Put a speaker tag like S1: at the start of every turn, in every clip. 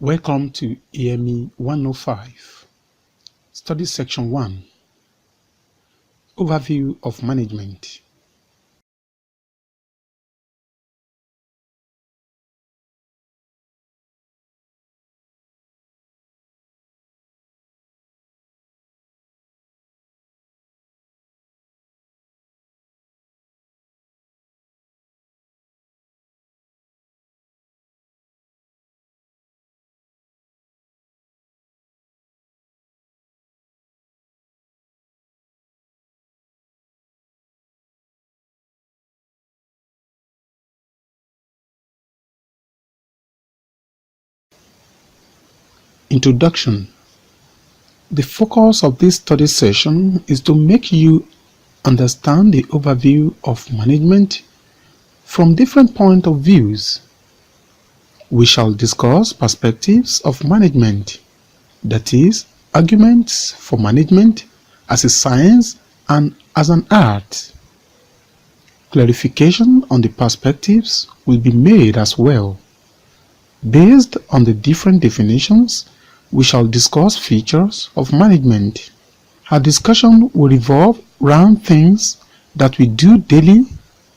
S1: Welcome to EME 105, Study Section 1, Overview of Management. Introduction. The focus of this study session is to make you understand the overview of management from different points of views. We shall discuss perspectives of management, that is, arguments for management as a science and as an art. Clarification on the perspectives will be made as well. Based on the different definitions, we shall discuss features of management. Our discussion will revolve around things that we do daily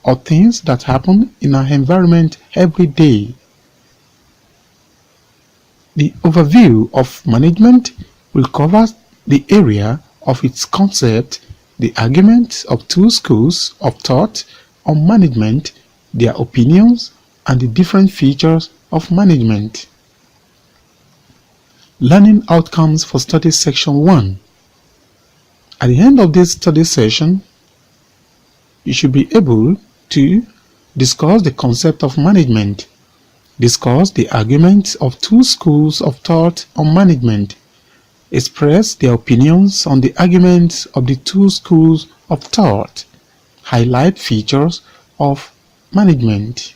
S1: or things that happen in our environment every day. The overview of management will cover the area of its concept, the arguments of two schools of thought on management, their opinions, and the different features of management. Learning outcomes for study section 1. At the end of this study session, you should be able to discuss the concept of management, discuss the arguments of two schools of thought on management, express their opinions on the arguments of the two schools of thought, highlight features of management.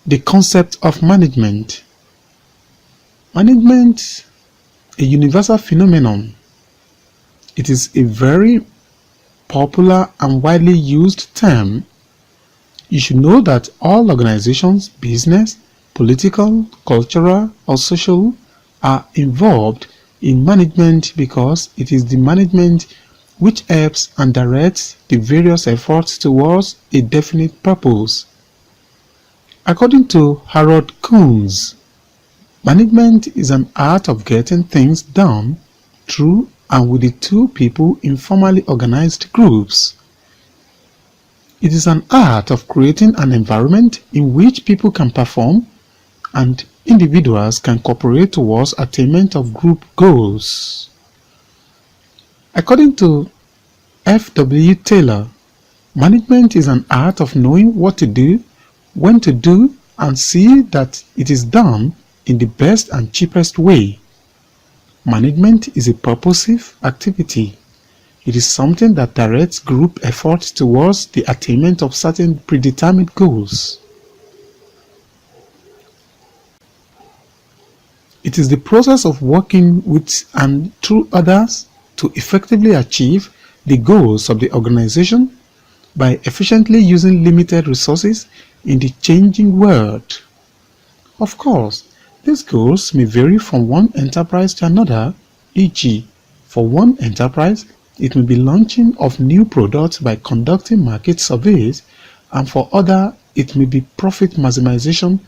S1: The concept of management. Management, a universal phenomenon. It is a very popular and widely used term. You should know that all organizations, business, political, cultural, or social, are involved in management because it is the management which helps and directs the various efforts towards a definite purpose. According to Harold Kuhns, management is an art of getting things done through and with the two people in formally organized groups. It is an art of creating an environment in which people can perform and individuals can cooperate towards attainment of group goals. According to F.W. Taylor, management is an art of knowing what to do, when to do, and see that it is done in the best and cheapest way. Management is a purposive activity. It is something that directs group efforts towards the attainment of certain predetermined goals. It is the process of working with and through others to effectively achieve the goals of the organization by efficiently using limited resources in the changing world. Of course, these goals may vary from one enterprise to another, e.g., for one enterprise, it may be launching of new products by conducting market surveys, and for other, it may be profit maximization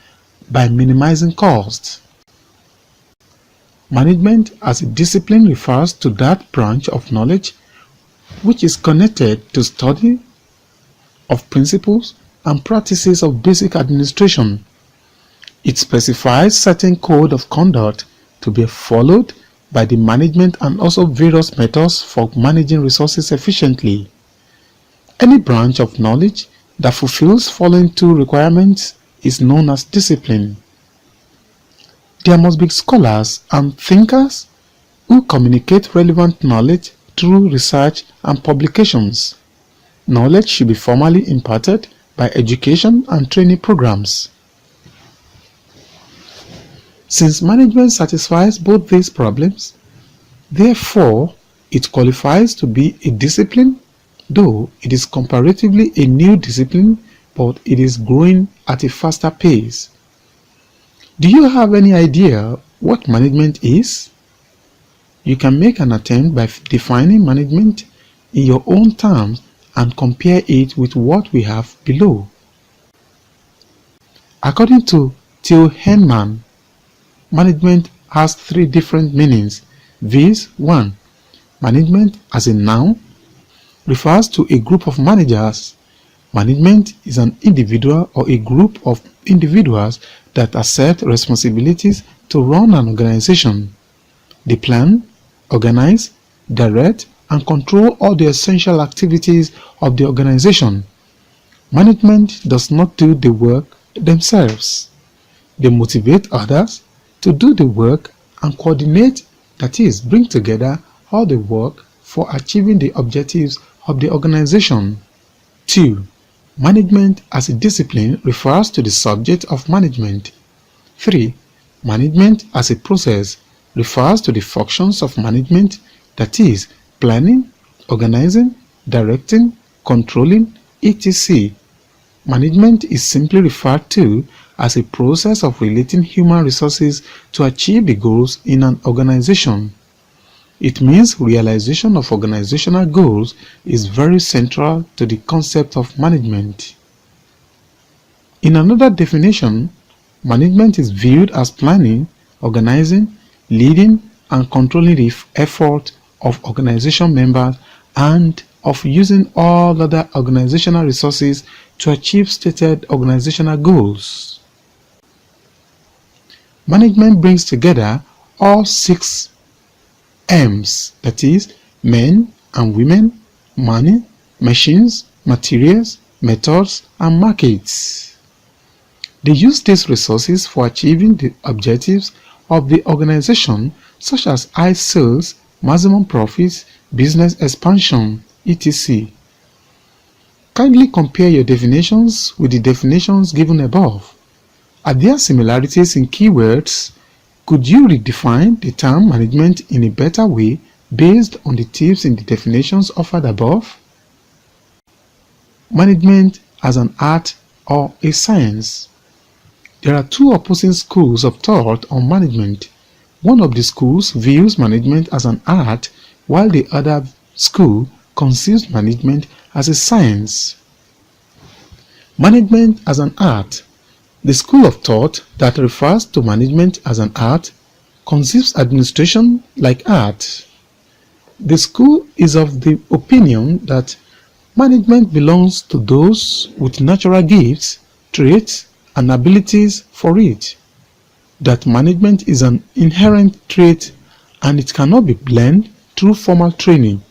S1: by minimizing costs. Management as a discipline refers to that branch of knowledge which is connected to study of principles and practices of basic administration. It specifies certain code of conduct to be followed by the management and also various methods for managing resources efficiently. Any branch of knowledge that fulfills following two requirements is known as discipline. There must be scholars and thinkers who communicate relevant knowledge through research and publications. Knowledge should be formally imparted by education and training programs. Since management satisfies both these problems, therefore it qualifies to be a discipline, though it is comparatively a new discipline, but it is growing at a faster pace. Do you have any idea what management is? You can make an attempt by defining management in your own terms and compare it with what we have below. According to Theo Henman, management has three different meanings, viz. 1. Management as a noun refers to a group of managers. Management is an individual or a group of individuals that accept responsibilities to run an organization. They plan, organize, direct, and control all the essential activities of the organization. Management does not do the work themselves. They motivate others to do the work and coordinate, that is, bring together all the work for achieving the objectives of the organization. 2. Management as a discipline refers to the subject of management. 3. Management as a process refers to the functions of management, that is, planning, organizing, directing, controlling, etc. Management is simply referred to as a process of relating human resources to achieve the goals in an organization. It means realization of organizational goals is very central to the concept of management. In another definition, management is viewed as planning, organizing, leading, and controlling the effort of organization members and of using all other organizational resources to achieve stated organizational goals. Management brings together all 6 M's, that is, men and women, money, machines, materials, methods, and markets. They use these resources for achieving the objectives of the organization, such as high sales, maximum profits, business expansion, etc. Kindly compare your definitions with the definitions given above. Are there similarities in keywords? Could you redefine the term management in a better way based on the tips in the definitions offered above? Management as an art or a science. There are 2 opposing schools of thought on management. One of the schools views management as an art, while the other school conceives management as a science. Management as an art. The school of thought that refers to management as an art conceives administration like art. The school is of the opinion that management belongs to those with natural gifts, traits, and abilities for it. That management is an inherent trait and it cannot be learned through formal training.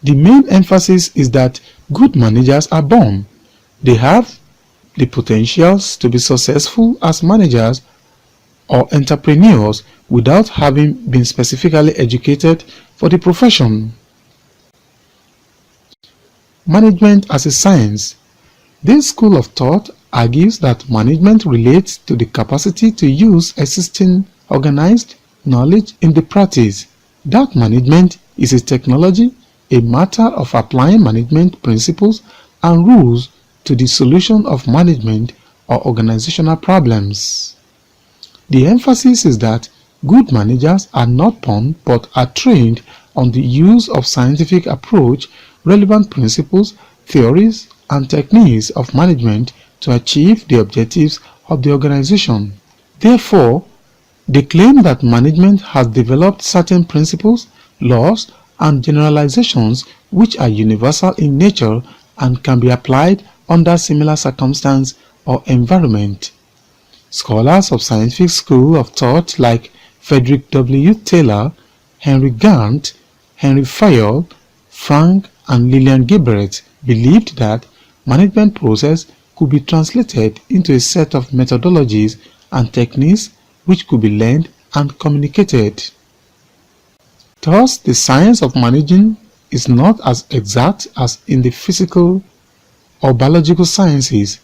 S1: The main emphasis is that good managers are born. They have the potentials to be successful as managers or entrepreneurs without having been specifically educated for the profession. Management as a science. This school of thought argues that management relates to the capacity to use existing organized knowledge in the practice. That management is a technology, a matter of applying management principles and rules to the solution of management or organizational problems. The emphasis is that good managers are not born but are trained on the use of scientific approach, relevant principles, theories, and techniques of management to achieve the objectives of the organization. Therefore, they claim that management has developed certain principles, laws, and generalizations which are universal in nature and can be applied under similar circumstance or environment. Scholars of scientific school of thought like Frederick W. Taylor, Henry Gant, Henry Fayol, Frank and Lillian Gilbert believed that management process could be translated into a set of methodologies and techniques which could be learned and communicated. Thus, the science of managing is not as exact as in the physical or biological sciences.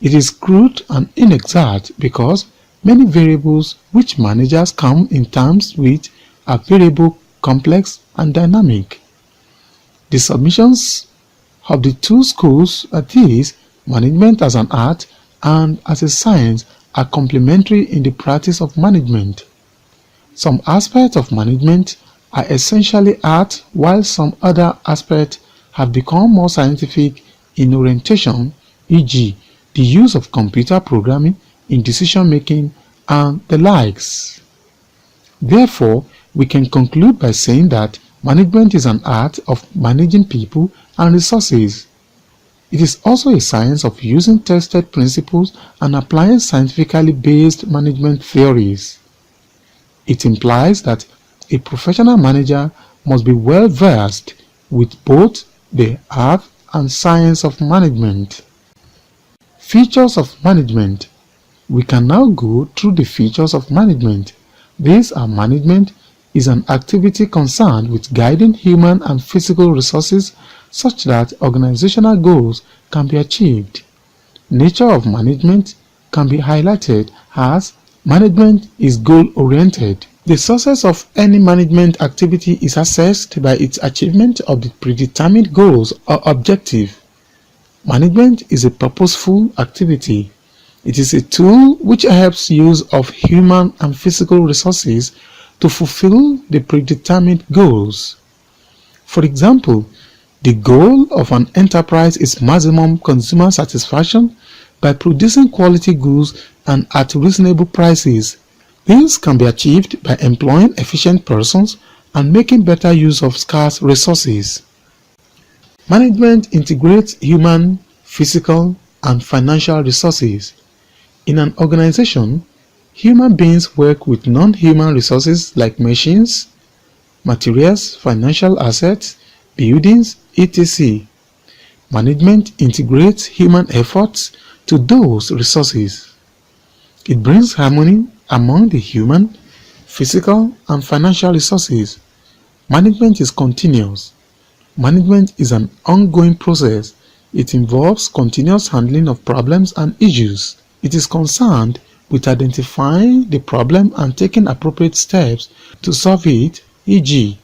S1: It is crude and inexact because many variables which managers come in terms with are variable, complex, and dynamic. The submissions of the two schools, that is, management as an art and as a science, are complementary in the practice of management. Some aspects of management are essentially art, while some other aspects have become more scientific in orientation, e.g., the use of computer programming in decision-making and the likes. Therefore, we can conclude by saying that management is an art of managing people and resources. It is also a science of using tested principles and applying scientifically based management theories. It implies that a professional manager must be well versed with both the art and science of management. Features of management. We can now go through the features of management. These are: management is an activity concerned with guiding human and physical resources such that organizational goals can be achieved. Nature of management can be highlighted as management is goal-oriented. The success of any management activity is assessed by its achievement of the predetermined goals or objective. Management is a purposeful activity. It is a tool which helps use of human and physical resources to fulfill the predetermined goals. For example, the goal of an enterprise is maximum consumer satisfaction by producing quality goods and at reasonable prices. This can be achieved by employing efficient persons and making better use of scarce resources. Management integrates human, physical, and financial resources. In an organization, human beings work with non-human resources like machines, materials, financial assets, buildings, etc. Management integrates human efforts to those resources. It brings harmony among the human, physical, and financial resources. Management is continuous. Management is an ongoing process. It involves continuous handling of problems and issues. It is concerned with identifying the problem and taking appropriate steps to solve it, e.g.,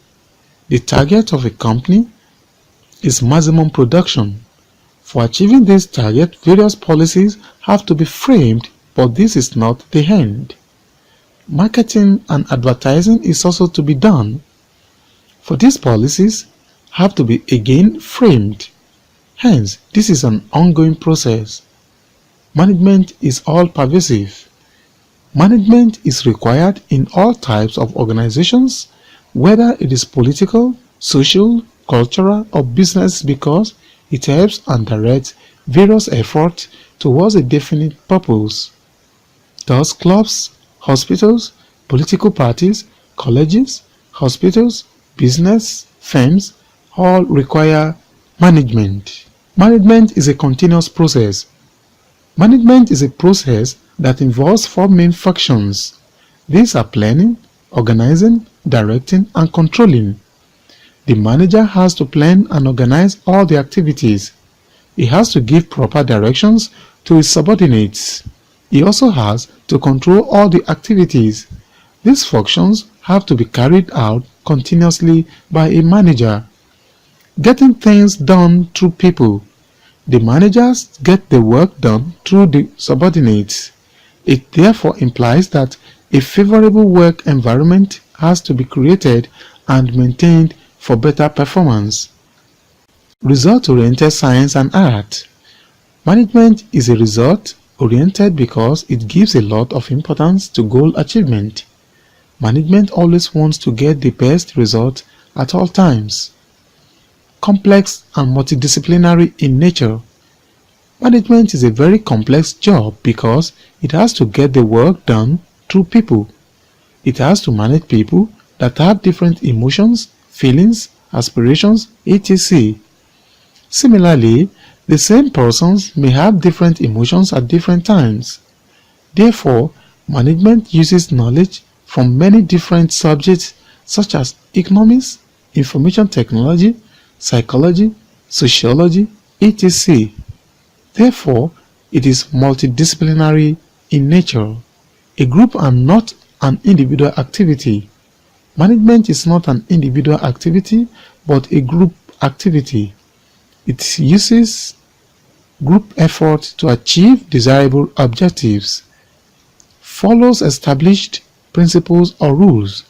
S1: the target of a company is maximum production. For achieving this target, various policies have to be framed, but this is not the end. Marketing and advertising is also to be done. For these policies have to be again framed. Hence, this is an ongoing process. Management is all-pervasive. Management is required in all types of organizations, whether it is political, social, cultural, or business, because it helps and directs various efforts towards a definite purpose. Thus, clubs, hospitals, political parties, colleges, hospitals, business, firms all require management. Management is a continuous process. Management is a process that involves four main functions. These are planning, organizing, directing, and controlling. The manager has to plan and organize all the activities. He has to give proper directions to his subordinates. He also has to control all the activities. These functions have to be carried out continuously by a manager. Getting things done through people. The managers get the work done through the subordinates. It therefore implies that a favorable work environment has to be created and maintained for better performance. Result-oriented science and art. Management is a result-oriented because it gives a lot of importance to goal achievement. Management always wants to get the best result at all times. Complex and multidisciplinary in nature. Management is a very complex job because it has to get the work done through people. It has to manage people that have different emotions, feelings, aspirations, etc. Similarly, the same persons may have different emotions at different times. Therefore, management uses knowledge from many different subjects such as economics, information technology, psychology, sociology, etc. Therefore, it is multidisciplinary in nature. A group and not an individual activity. Management is not an individual activity but a group activity. It uses group effort to achieve desirable objectives. follows established principles or rules.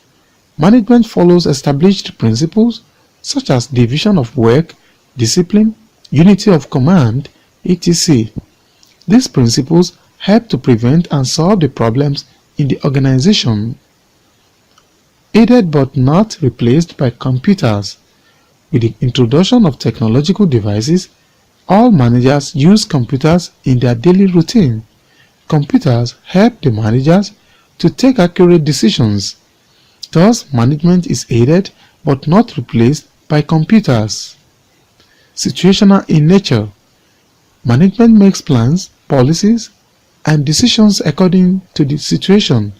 S1: Management follows established principles such as division of work, discipline, unity of command, etc. These principles help to prevent and solve the problems in the organization. Aided but not replaced by computers. With the introduction of technological devices, all managers use computers in their daily routine. Computers help the managers to take accurate decisions. Thus, management is aided but not replaced by computers. Situational in nature. Management makes plans, policies, and decisions according to the situation.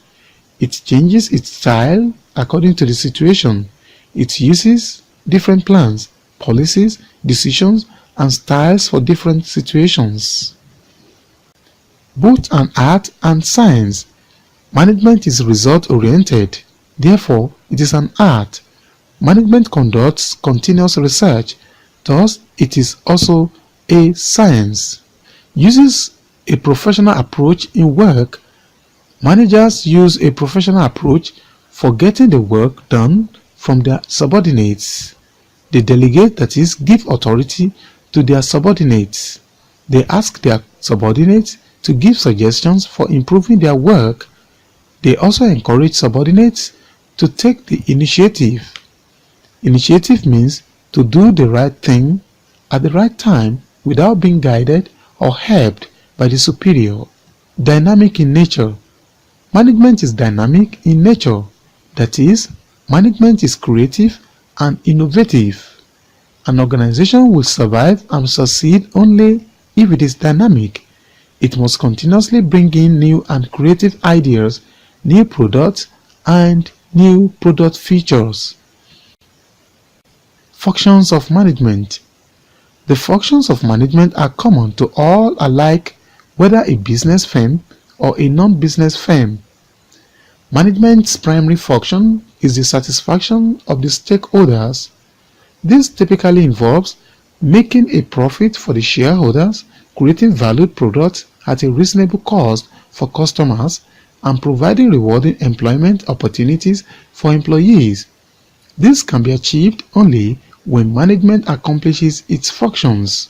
S1: It changes its style according to the situation. It uses different plans, policies, decisions, and styles for different situations. Both an art and science. Management is result-oriented. Therefore, it is an art. Management conducts continuous research. Thus, it is also a science. Uses a professional approach in work. Managers use a professional approach for getting the work done from their subordinates. They delegate, that is, give authority to their subordinates. They ask their subordinates to give suggestions for improving their work. They also encourage subordinates to take the initiative. Initiative means to do the right thing at the right time without being guided or helped by the superior. Dynamic in nature. Management is dynamic in nature. That is, management is creative and innovative. An organization will survive and succeed only if it is dynamic. It must continuously bring in new and creative ideas, new products, and new product features. Functions of management. The functions of management are common to all alike, whether a business firm or a non-business firm. Management's primary function is the satisfaction of the stakeholders. This typically involves making a profit for the shareholders, creating valued products at a reasonable cost for customers, and providing rewarding employment opportunities for employees. This can be achieved only when management accomplishes its functions.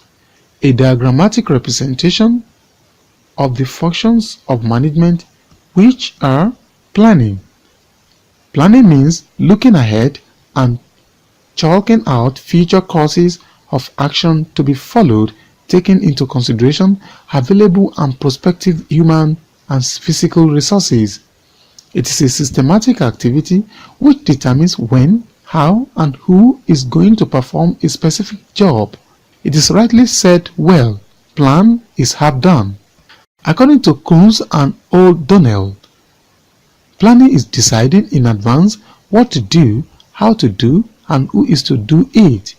S1: A diagrammatic representation of the functions of management, which are planning. Planning means looking ahead and chalking out future courses of action to be followed, taking into consideration available and prospective human and physical resources. It is a systematic activity which determines when, how, and who is going to perform a specific job. It is rightly said, well, plan is half done. According to Coons and O'Donnell, planning is deciding in advance what to do, how to do, and who is to do it.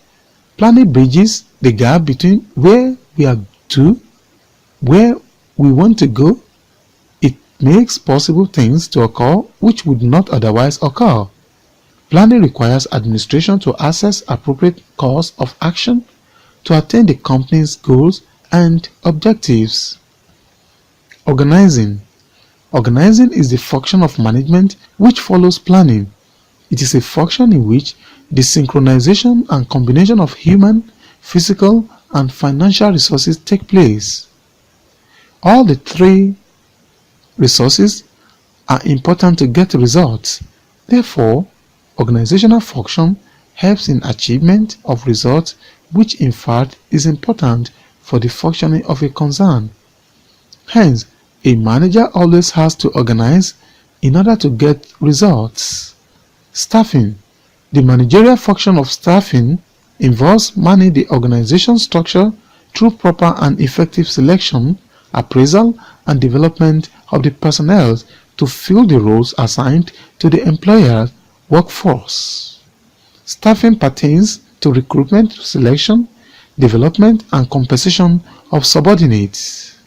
S1: Planning bridges the gap between where we are to where we want to go. It makes possible things to occur which would not otherwise occur. Planning requires administration to assess appropriate course of action to attain the company's goals and objectives. Organizing. Organizing is the function of management which follows planning. It is a function in which the synchronization and combination of human, physical, and financial resources take place. All the three resources are important to get results. Therefore, organizational function helps in achievement of results, which in fact is important for the functioning of a concern. Hence, a manager always has to organize in order to get results. Staffing. The managerial function of staffing involves managing the organization structure through proper and effective selection, appraisal, and development of the personnel to fill the roles assigned to the employer's workforce. Staffing pertains to recruitment, selection, development, and compensation of subordinates.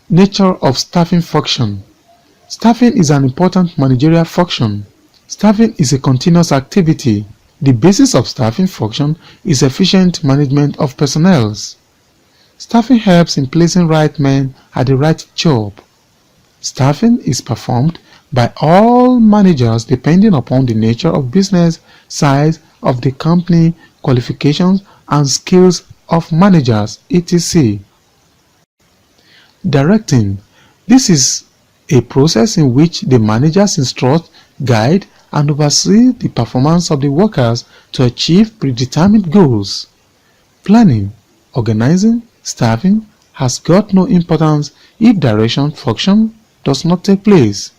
S1: Nature of staffing function. Staffing is an important managerial function. Staffing is a continuous activity. The basis of staffing function is efficient management of personnel. Staffing helps in placing right men at the right job. Staffing is performed by all managers depending upon the nature of business, size of the company, qualifications and skills of managers, etc. Directing. This is a process in which the managers instruct, guide, and oversee the performance of the workers to achieve predetermined goals. Planning, organizing, staffing has got no importance if direction function does not take place.